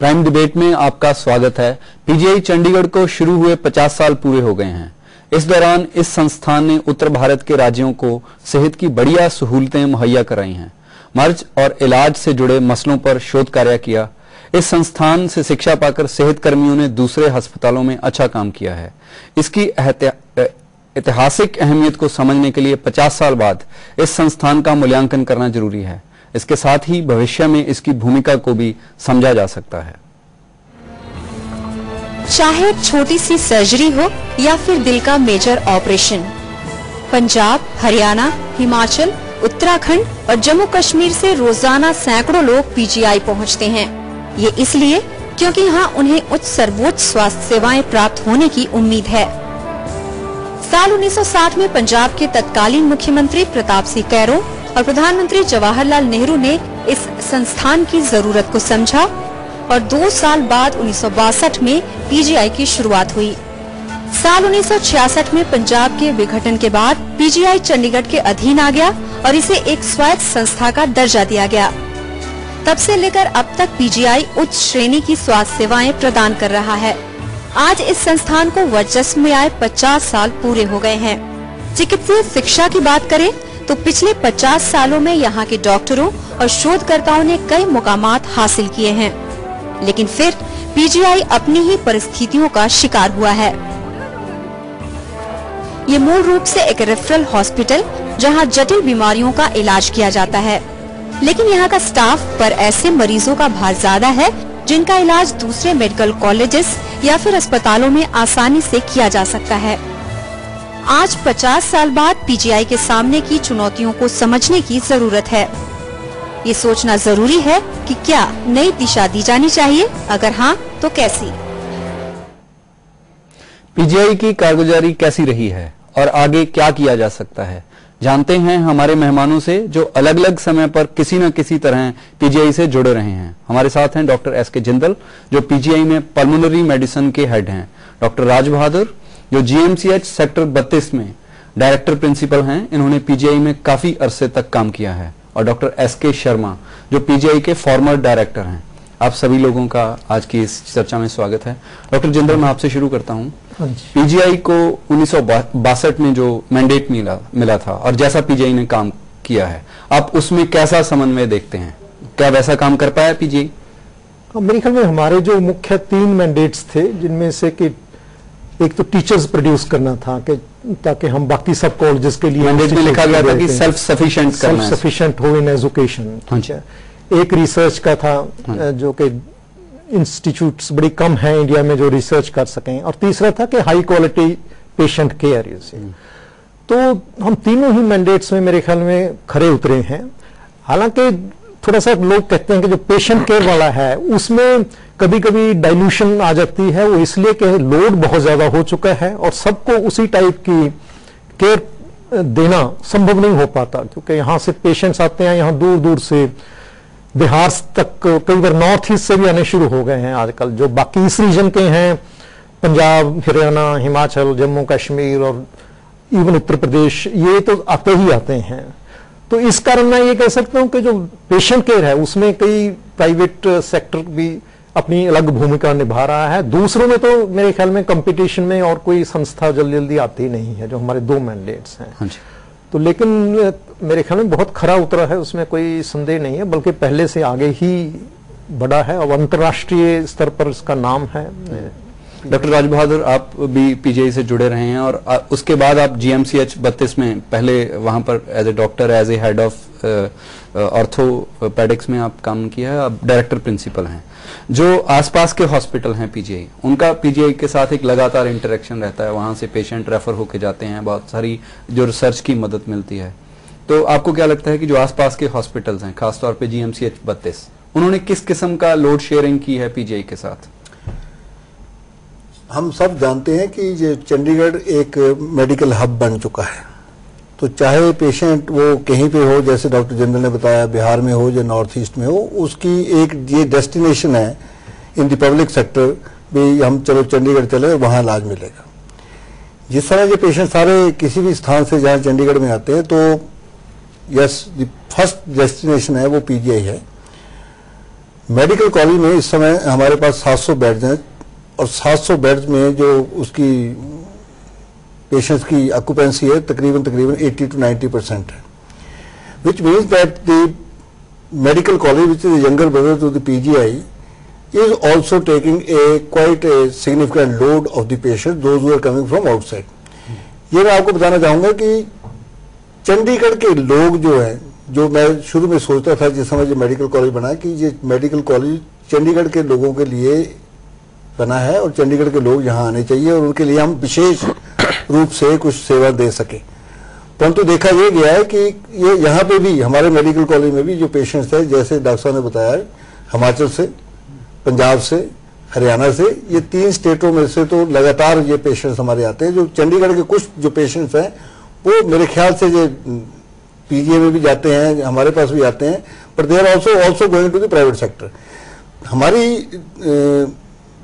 Prime debate में आपका स्वागत है। पीजीआई चंडीगढ़ को शुरू हुए 50 साल पूरे हो गए हैं। इस दौरान इस संस्थान ने उत्तर भारत के राज्यों को सेहत की बढ़िया सहूलतें मुहैया कराई हैं। मर्ज और इलाज से जुड़े मसलों पर शोध कार्य किया। इस संस्थान से शिक्षा पाकर सेहत कर्मियों ने दूसरे अस्पतालों में अच्छा काम किया है। इसकी ऐतिहासिक अहमियत को समझने के लिए 50 साल बाद इस संस्थान का मूल्यांकन करना जरूरी है। इसके साथ ही भविष्य में इसकी भूमिका को भी समझा जा सकता है। चाहे छोटी सी सर्जरी हो या फिर दिल का मेजर ऑपरेशन, पंजाब, हरियाणा, हिमाचल, उत्तराखंड और जम्मू कश्मीर से रोजाना सैकड़ों लोग पीजीआई पहुंचते हैं। ये इसलिए क्योंकि यहाँ उन्हें उच्च सर्वोच्च स्वास्थ्य सेवाएं प्राप्त होने की उम्मीद है। साल 1960 में पंजाब के तत्कालीन मुख्यमंत्री प्रताप सिंह कैरों और प्रधानमंत्री जवाहरलाल नेहरू ने इस संस्थान की जरूरत को समझा और 2 साल बाद 1962 में पीजीआई की शुरुआत हुई। साल 1966 में पंजाब के विघटन के बाद पीजीआई चंडीगढ़ के अधीन आ गया और इसे एक स्वायत्त संस्था का दर्जा दिया गया। तब से लेकर अब तक पीजीआई उच्च श्रेणी की स्वास्थ्य सेवाएं प्रदान कर रहा है। आज इस संस्थान को वर्चस्व में आए 50 साल पूरे हो गए हैं। चिकित्सीय शिक्षा की बात करें तो पिछले 50 सालों में यहाँ के डॉक्टरों और शोधकर्ताओं ने कई मुकामात हासिल किए हैं, लेकिन फिर पीजीआई अपनी ही परिस्थितियों का शिकार हुआ है। ये मूल रूप से एक रेफरल हॉस्पिटल जहाँ जटिल बीमारियों का इलाज किया जाता है, लेकिन यहाँ का स्टाफ पर ऐसे मरीजों का भार ज्यादा है जिनका इलाज दूसरे मेडिकल कॉलेजेस या फिर अस्पतालों में आसानी से किया जा सकता है। आज 50 साल बाद पीजीआई के सामने की चुनौतियों को समझने की जरूरत है। ये सोचना जरूरी है कि क्या नई दिशा दी जानी चाहिए, अगर हाँ तो कैसी। पीजीआई की कारगुजारी कैसी रही है और आगे क्या किया जा सकता है, जानते हैं हमारे मेहमानों से जो अलग अलग समय पर किसी न किसी तरह पीजीआई से जुड़े रहे हैं। हमारे साथ हैं डॉक्टर एसके जिंदल जो पीजीआई में पल्मोनरी मेडिसिन के हेड हैं, डॉक्टर राज बहादुर जो जीएमसीएच सेक्टर 32 में डायरेक्टर प्रिंसिपल हैं, इन्होंने पीजीआई में काफी अरसे तक काम किया है, और डॉक्टर एसके शर्मा जो पीजीआई के फॉर्मर डायरेक्टर हैं। आप सभी लोगों का आज की इस चर्चा में स्वागत है। डॉक्टर जिंदल, मैं आपसे शुरू करता हूं। पीजीआई को 1962 में जो मैंडेट मिला था और जैसा पीजीआई ने काम किया है, आप उसमें कैसा समन्वय देखते हैं? क्या वैसा काम कर पाया पीजीआई? मेरे ख्याल में हमारे जो मुख्य 3 मैंडेट्स थे, जिनमें से कि एक तो टीचर्स प्रोड्यूस करना था कि ताकि हम बाकी सब कॉलेजेस के लिए मैंडेट में लिखा गया था कि सेल्फ सफिशिएंट हो इन एजुकेशन। ठीक है। एक रिसर्च का था जो कि इंस्टीट्यूट्स बड़ी कम हैं इंडिया में जो रिसर्च कर सकें, और तीसरा था कि हाई क्वालिटी पेशेंट केयर। तो हम तीनों ही मैंडेट्स में मेरे ख्याल में खरे उतरे हैं। हालांकि थोड़ा सा लोग कहते हैं कि जो पेशेंट केयर वाला है उसमें कभी कभी डाइल्यूशन आ जाती है। वो इसलिए कि लोड बहुत ज्यादा हो चुका है और सबको उसी टाइप की केयर देना संभव नहीं हो पाता, क्योंकि यहाँ से पेशेंट्स आते हैं, यहाँ दूर दूर से बिहार तक, कई बार नॉर्थ ईस्ट से भी आने शुरू हो गए हैं आजकल। जो बाकी इस रीजन के हैं, पंजाब, हरियाणा, हिमाचल, जम्मू कश्मीर और इवन उत्तर प्रदेश, ये तो आते ही आते हैं। तो इस कारण मैं ये कह सकता हूं कि जो पेशेंट केयर है उसमें कई प्राइवेट सेक्टर भी अपनी अलग भूमिका निभा रहा है। दूसरों में तो मेरे ख्याल में कंपटीशन में और कोई संस्था जल्दी जल्दी आती नहीं है, जो हमारे 2 मैंडेट्स हैं। तो लेकिन मेरे ख्याल में बहुत खरा उतरा है, उसमें कोई संदेह नहीं है, बल्कि पहले से आगे ही बढ़ा है और अंतर्राष्ट्रीय स्तर पर इसका नाम है। डॉक्टर राज बहादुर, आप भी पीजीआई से जुड़े रहे हैं और उसके बाद आप जीएमसीएच 32 में पहले वहां पर as a doctor, as a head of orthopaedics में आप काम किया है, आप डायरेक्टर प्रिंसिपल हैं। जो आसपास के हॉस्पिटल हैं पीजीआई, उनका पीजीआई के साथ एक लगातार इंटरेक्शन रहता है, वहां से पेशेंट रेफर होके जाते हैं, बहुत सारी जो रिसर्च की मदद मिलती है। तो आपको क्या लगता है कि जो आसपास के हॉस्पिटल्स हैं, खासतौर पर जीएमसीएच 32, उन्होंने किस किस्म का लोड शेयरिंग की है पीजीआई के साथ? हम सब जानते हैं कि ये चंडीगढ़ एक मेडिकल हब बन चुका है। तो चाहे पेशेंट वो कहीं पे हो, जैसे डॉक्टर जिंदल ने बताया, बिहार में हो या नॉर्थ ईस्ट में हो, उसकी एक ये डेस्टिनेशन है इन द पब्लिक सेक्टर भी, हम चलो चंडीगढ़ चले, वहाँ इलाज मिलेगा। जिस तरह ये पेशेंट सारे किसी भी स्थान से जहाँ चंडीगढ़ में आते हैं, तो यस, द फर्स्ट डेस्टिनेशन है वो पीजीआई है। मेडिकल कॉलेज में इस समय हमारे पास 700 बेड्स हैं और 700 बेड्स में जो उसकी पेशेंट्स की ऑक्यूपेंसी है तकरीबन 80 to 90% है, which means that the medical college, which is a younger brother to the PGI, is also taking quite a significant load of the patients, those who are coming from outside. ये मैं आपको बताना चाहूंगा कि चंडीगढ़ के लोग जो हैं, जो मैं शुरू में सोचता था जिस समय ये मेडिकल कॉलेज बना कि ये मेडिकल कॉलेज चंडीगढ़ के लोगों के लिए बना है और चंडीगढ़ के लोग यहाँ आने चाहिए और उनके लिए हम विशेष रूप से कुछ सेवा दे सके। परंतु देखा यह गया है कि ये यहाँ पे भी हमारे मेडिकल कॉलेज में भी जो पेशेंट्स है, जैसे डॉक्टर साहब ने बताया, हिमाचल से, पंजाब से, हरियाणा से, ये 3 स्टेटों में से तो लगातार ये पेशेंट्स हमारे आते हैं। जो चंडीगढ़ के कुछ जो पेशेंट्स हैं वो मेरे ख्याल से ये पीजीआई में भी जाते हैं, हमारे पास भी आते हैं, पर they are also going to the private sector. हमारी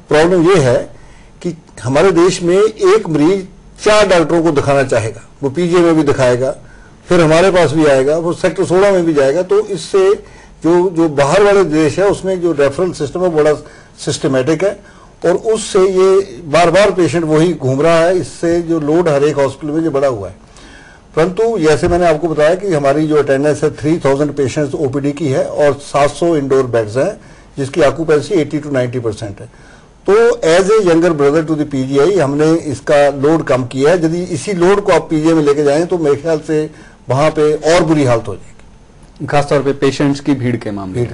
प्रॉब्लम ये है कि हमारे देश में एक मरीज 4 डॉक्टरों को दिखाना चाहेगा, वो पीजीआई में भी दिखाएगा, फिर हमारे पास भी आएगा, वो सेक्टर 16 में भी जाएगा। तो इससे जो बाहर वाले देश है उसमें जो रेफरल सिस्टम है बड़ा सिस्टमेटिक है और उससे ये बार बार पेशेंट वही घूम रहा है। इससे जो लोड हर एक हॉस्पिटल में जो बढ़ा हुआ है। परंतु जैसे मैंने आपको बताया कि हमारी जो अटेंडेंस है 3000 पेशेंट्स ओपीडी की है और 700 इंडोर बेड्स हैं जिसकी ऑक्यूपेंसी 80 to 90% है। तो as a younger brother to the PGI हमने इसका लोड कम किया है। यदि इसी लोड को आप पीजीआई में लेके जाएं तो मेरे ख्याल से वहां पे और बुरी हालत हो जाएगी, खासतौर पे पेशेंट्स की भीड़ के मामले।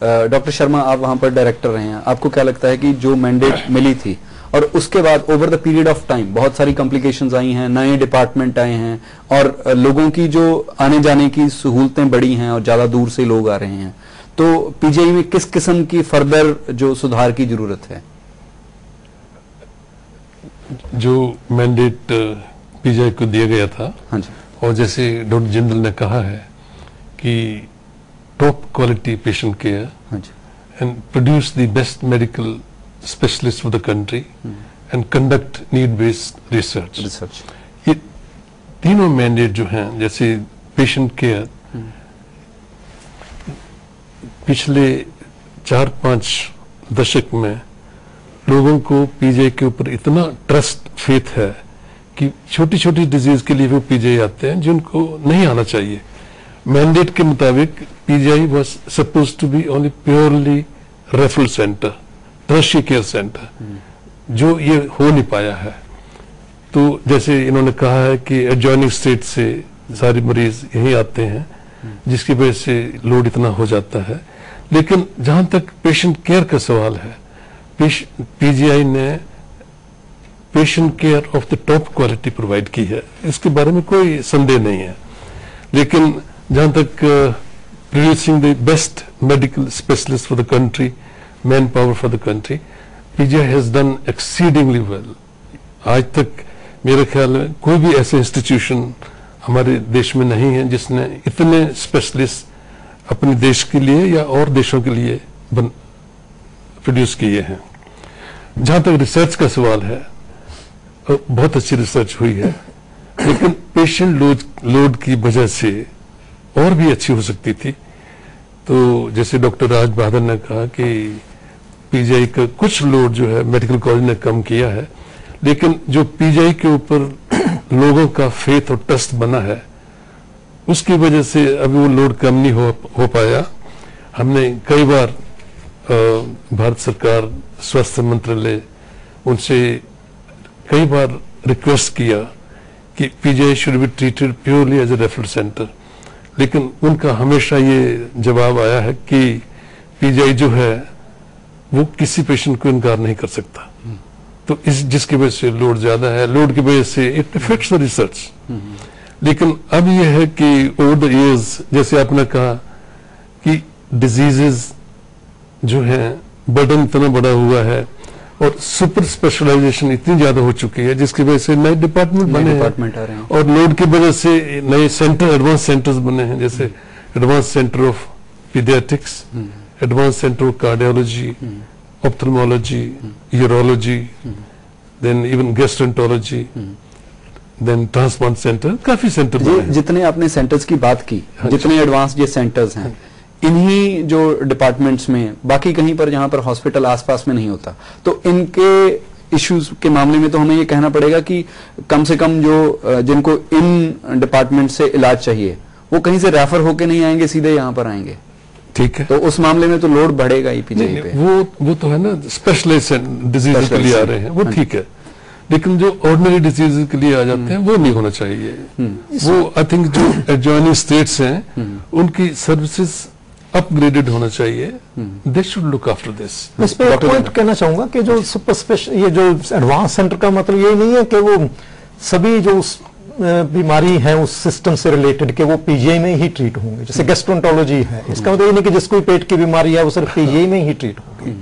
डॉक्टर शर्मा, आप वहां पर डायरेक्टर रहे हैं, आपको क्या लगता है कि जो मैंडेट मिली थी और उसके बाद over the period of time बहुत सारी कॉम्प्लिकेशंस आई हैं, नए डिपार्टमेंट आए हैं और लोगों की जो आने जाने की सहूलतें बढ़ी हैं और ज्यादा दूर से लोग आ रहे हैं, तो पीजीआई में किस किस्म की फर्दर जो सुधार की जरूरत है? जो मैंडेट पीजीआई को दिया गया था, हाँ जी, और जैसे डॉक्टर जिंदल ने कहा है कि टॉप क्वालिटी पेशेंट केयर, हाँ जी, and produce the best medical specialist for the country and conduct need based research. ये तीनों मैंडेट जो हैं, जैसे पेशेंट केयर, पिछले 4-5 दशक में लोगों को पीजीआई के ऊपर इतना ट्रस्ट फेथ है कि छोटी छोटी डिजीज के लिए वो पीजीआई आते हैं जिनको नहीं आना चाहिए। मैंडेट के मुताबिक PGI was supposed to be only purely referral centre, tertiary care centre, जो ये हो नहीं पाया है। तो जैसे इन्होंने कहा है कि एडजॉइनिंग स्टेट से सारे मरीज यहीं आते हैं जिसकी वजह से लोड इतना हो जाता है। लेकिन जहां तक पेशेंट केयर का सवाल है, पीजीआई ने patient care of the top quality provide की है, इसके बारे में कोई संदेह नहीं है। लेकिन जहां तक producing the best medical specialist for the country, man power for the country, PGI has done exceedingly well. आज तक मेरे ख्याल में कोई भी ऐसे इंस्टीट्यूशन हमारे देश में नहीं है जिसने इतने स्पेशलिस्ट अपने देश के लिए या और देशों के लिए प्रोड्यूस किए हैं। जहां तक रिसर्च का सवाल है, बहुत अच्छी रिसर्च हुई है, लेकिन पेशेंट लोड की वजह से और भी अच्छी हो सकती थी। तो जैसे डॉक्टर राज बहादुर ने कहा कि पीजीआई का कुछ लोड जो है मेडिकल कॉलेज ने कम किया है, लेकिन जो पीजीआई के ऊपर लोगों का फेथ और ट्रस्ट बना है उसकी वजह से अभी वो लोड कम नहीं हो पाया। हमने कई बार भारत सरकार, स्वास्थ्य मंत्रालय, उनसे कई बार रिक्वेस्ट किया कि PGI should be treated purely as a referral centre, लेकिन उनका हमेशा ये जवाब आया है कि पीजीआई जो है वो किसी पेशेंट को इनकार नहीं कर सकता। तो इस जिसकी वजह से लोड ज्यादा है, लोड की वजह से इट इफेक्ट्स द रिसर्च। लेकिन अब यह है कि ओवर द इयर्स, जैसे आपने कहा कि डिजीजेज जो है बर्डन इतना बड़ा हुआ है और सुपर स्पेशलाइजेशन इतनी ज्यादा हो चुकी है जिसकी वजह से नए डिपार्टमेंट बने हैं और लोड की वजह से नए सेंटर, एडवांस सेंटर्स बने हैं, जैसे advance centre of paediatrics, advance centre of cardiology, ophthalmology, urology, then even gastroenterology, then transplant centre, काफी सेंटर बने हैं। जितने आपने सेंटर्स की बात की, जितने एडवांस ये सेंटर्स हैं, इन्हीं जो डिपार्टमेंट्स में, बाकी कहीं पर जहां पर हॉस्पिटल आसपास में नहीं होता, तो इनके इश्यूज के मामले में तो हमें ये कहना पड़ेगा कि कम से कम जो जिनको इन डिपार्टमेंट से इलाज चाहिए वो कहीं से रेफर होके नहीं आएंगे, सीधे यहाँ पर आएंगे। ठीक है, तो उस मामले में तो लोड बढ़ेगा ही पीजीआई पे। वो तो है ना, स्पेशलाइज्ड डिजीज के लिए आ रहे हैं, वो ठीक है, लेकिन जो ऑर्डिनरी डिजीज के लिए आ जाते हैं वो नहीं होना चाहिए। वो आई थिंक जो एडजॉइनिंग स्टेट्स हैं उनकी सर्विसेज अपग्रेडेड होना चाहिए, they should look after this. इस पे एक पॉइंट कहना चाहूंगा कि जो सुपर स्पेशल, ये जो एडवांस सेंटर का मतलब ये नहीं है कि वो सभी जो बीमारी है उस सिस्टम से रिलेटेड के वो पीजीआई में ही ट्रीट होंगे। जैसे गैस्ट्रोएंटरोलॉजी है, इसका मतलब ये नहीं कि जिसको पेट की बीमारी है वो सिर्फ पीजीआई में ही ट्रीट होगी,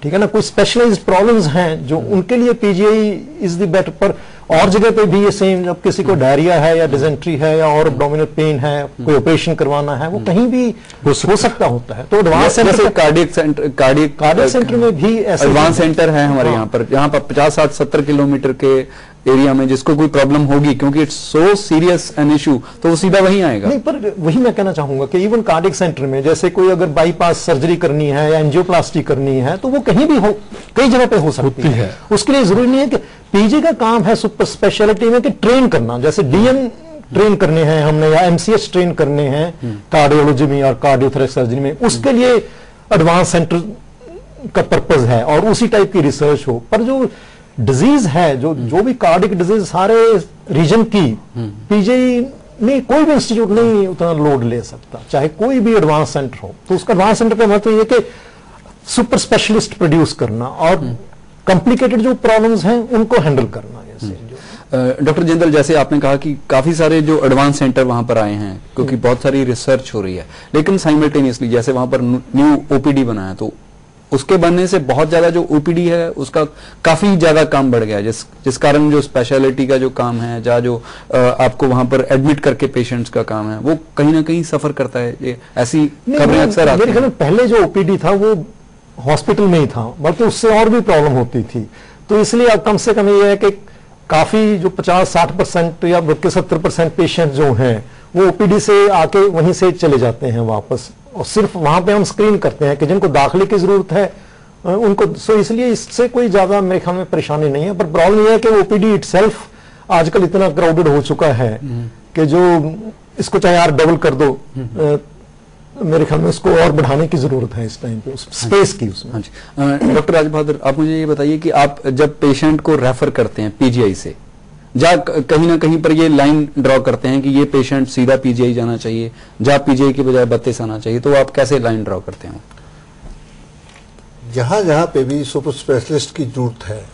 ठीक है ना। कोई स्पेशलाइज्ड प्रॉब्लम्स हैं जो उनके लिए पीजीआई इज द बेटर, पर और जगह पे भी ये सेम, जब किसी को डायरिया है या डिजेंट्री है या और एब्डोमिनल पेन है, कोई ऑपरेशन करवाना है, वो कहीं भी हो सकता होता है। तो एडवांस सेंटर, कार्डियक सेंटर में भी एडवांस सेंटर है हमारे यहाँ पर, जहाँ पर 50-60-70 किलोमीटर के एरिया में जिसको कोई प्रॉब्लम होगी, क्योंकि it's so serious an issue, तो वो सीधा वहीं आएगा। नहीं, पर वही मैं कहना चाहूंगा कि इवन कार्डियक सेंटर में जैसे कोई अगर बाईपास सर्जरी करनी है या एंजियोप्लास्टी करनी है तो वो कहीं भी हो, कई जगह पे हो सकती है। उसके लिए जरूरी नहीं है कि पीजी का काम है सुपर स्पेशलिटी में कि ट्रेन करना, जैसे डीएन ट्रेन करने हैं हमने या एमसीएच ट्रेन करने हैं कार्डियोलॉजी में और कार्डियोथोरेक्स सर्जरी में, उसके लिए एडवांस सेंटर का पर्पज है और उसी टाइप की रिसर्च हो। पर जो डिजीज है, जो भी कार्डिक डिजीज सारे रीजन की, पीजीआई में कोई भी इंस्टीट्यूट नहीं उतना लोड ले सकता, चाहे कोई भी एडवांस सेंटर हो। तो उसका एडवांस सेंटर का मतलब ये कि सुपर स्पेशलिस्ट प्रोड्यूस करना और कॉम्प्लिकेटेड जो प्रॉब्लम्स हैं उनको हैंडल करना। जैसे डॉक्टर जिंदल, जैसे आपने कहा कि काफी सारे जो एडवांस सेंटर वहां पर आए हैं क्योंकि बहुत सारी रिसर्च हो रही है, लेकिन साइमल्टेनियसली जैसे वहां पर न्यू ओपीडी बना है, तो उसके बनने से बहुत ज्यादा जो ओपीडी है उसका काफी ज्यादा काम बढ़ गया, जिस कारण जो स्पेशलिटी का जो काम है, जहाँ जो आपको वहां पर एडमिट करके पेशेंट्स का काम है, वो कहीं ना कहीं सफर करता है। ये ऐसी खबरें अक्सर आती हैं। पहले जो ओपीडी था वो हॉस्पिटल में ही था, बल्कि उससे और भी प्रॉब्लम होती थी। तो इसलिए अब कम से कम ये है कि काफी जो 50-60% या बल्कि 70% पेशेंट जो हैं वो ओपीडी से आके वहीं से चले जाते हैं वापस, और सिर्फ वहां पे हम स्क्रीन करते हैं कि जिनको दाखिले की जरूरत है उनको। सो इसलिए इससे कोई ज्यादा मेरे ख्याल में परेशानी नहीं है। पर प्रॉब्लम यह है कि ओपीडी इटसेल्फ आजकल इतना क्राउडेड हो चुका है कि जो इसको चाहे यार डबल कर दो, मेरे ख्याल में उसको और बढ़ाने की जरूरत है इस टाइम पे, स्पेस की उसमें। डॉक्टर राज बहादुर, आप मुझे ये बताइए कि आप जब पेशेंट को रेफर करते हैं पीजीआई से, जा कहीं ना कहीं पर ये लाइन ड्रॉ करते हैं कि ये पेशेंट सीधा पीजीआई जाना चाहिए, जहां पीजीआई की बजाय 32 आना चाहिए, तो आप कैसे लाइन ड्रॉ करते हैं? जहां जहां पे भी सुपर स्पेशलिस्ट की जरूरत है,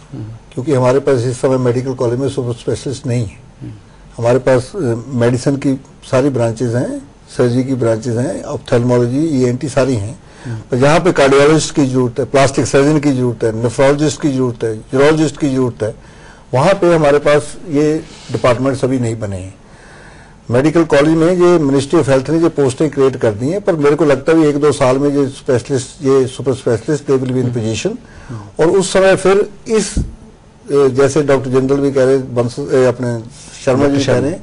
क्योंकि हमारे पास इस समय मेडिकल कॉलेज में सुपर स्पेशलिस्ट नहीं है। हमारे पास मेडिसिन की सारी ब्रांचेज हैं, सर्जरी की ब्रांचेज हैं, ऑप्थेल्मोलॉजी, ईएनटी सारी हैं। पर जहाँ पे कार्डियोलॉजिस्ट की जरूरत है, प्लास्टिक सर्जन की जरूरत है, नेफ्रोलॉजिस्ट की जरूरत है, यूरोलॉजिस्ट की जरूरत है, वहाँ पे हमारे पास ये डिपार्टमेंट सभी नहीं बने हैं। मेडिकल कॉलेज में ये मिनिस्ट्री ऑफ हेल्थ ने जो पोस्टें क्रिएट कर दी हैं, पर मेरे को लगता है 1-2 साल में जो स्पेशलिस्ट, ये super specialist, they will be in position. और उस समय फिर इस, जैसे डॉक्टर जिंदल भी कह रहे, अपने शर्मा जी कह रहे हैं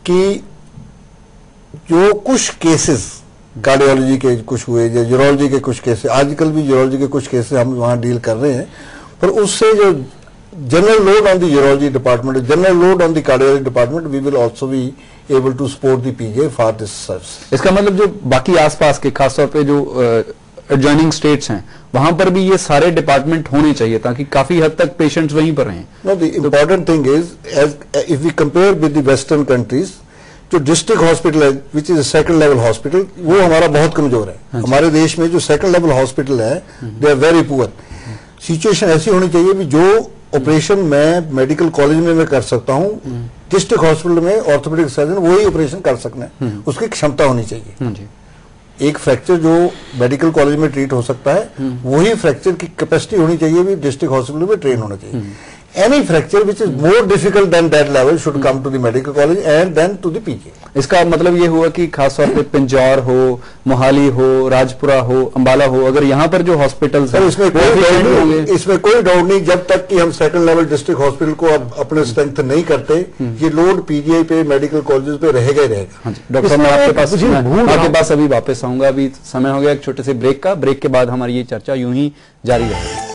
कि जो कुछ केसेस कार्डियोलॉजी के कुछ हुए या यूरोलॉजी के कुछ केसेस, आजकल भी यूरोलॉजी के कुछ केसेस हम वहाँ डील कर रहे हैं, पर उससे जो general load on the urology department, general load on the cardiology department, we will also be able to support the PGI for this service. इसका मतलब जो बाकी आसपास के, खासतौर पे जो एडजॉइनिंग स्टेट्स हैं, वहां पर भी ये सारे डिपार्टमेंट होने चाहिए ताकि काफी हद तक पेशेंट्स वहीं पर रहें। No, the important thing is, as if we compare with the western countries, जो डिस्ट्रिक्ट हॉस्पिटल है which is second level hospital, वो हमारा बहुत कमजोर है। हमारे देश में जो सेकंड लेवल हॉस्पिटल है, they are very poor. Situation ऐसी होनी चाहिए कि जो ऑपरेशन मैं मेडिकल कॉलेज में मैं कर सकता हूँ, डिस्ट्रिक्ट हॉस्पिटल में ऑर्थोपेडिक सर्जन वही ऑपरेशन कर सकना है, उसकी क्षमता होनी चाहिए। एक फ्रैक्चर जो मेडिकल कॉलेज में ट्रीट हो सकता है, वही फ्रैक्चर की कैपेसिटी होनी चाहिए भी डिस्ट्रिक्ट हॉस्पिटल में ट्रेन होना चाहिए। any fracture which is more difficult than that level should come to the medical college and then to the PG. इसका मतलब ये हुआ कि खासतौर पे पिंजौर हो, मोहाली हो, राजपुरा हो, अंबाला हो, अगर यहाँ पर जो हॉस्पिटल्स हैं इसमें कोई डाउट नहीं, जब तक कि हम सेकंड लेवल डिस्ट्रिक्ट हॉस्पिटल को अब अपने स्ट्रेंथ नहीं करते, ये लोड पीजीआई पे, मेडिकल कॉलेज पे रहेगा ही रहेगा। डॉक्टर साहब, मैं आपके पास अभी वापस आऊंगा। अभी समय हो गया एक छोटे से ब्रेक का। ब्रेक के बाद हमारी ये चर्चा यूं ही जारी रहेगी।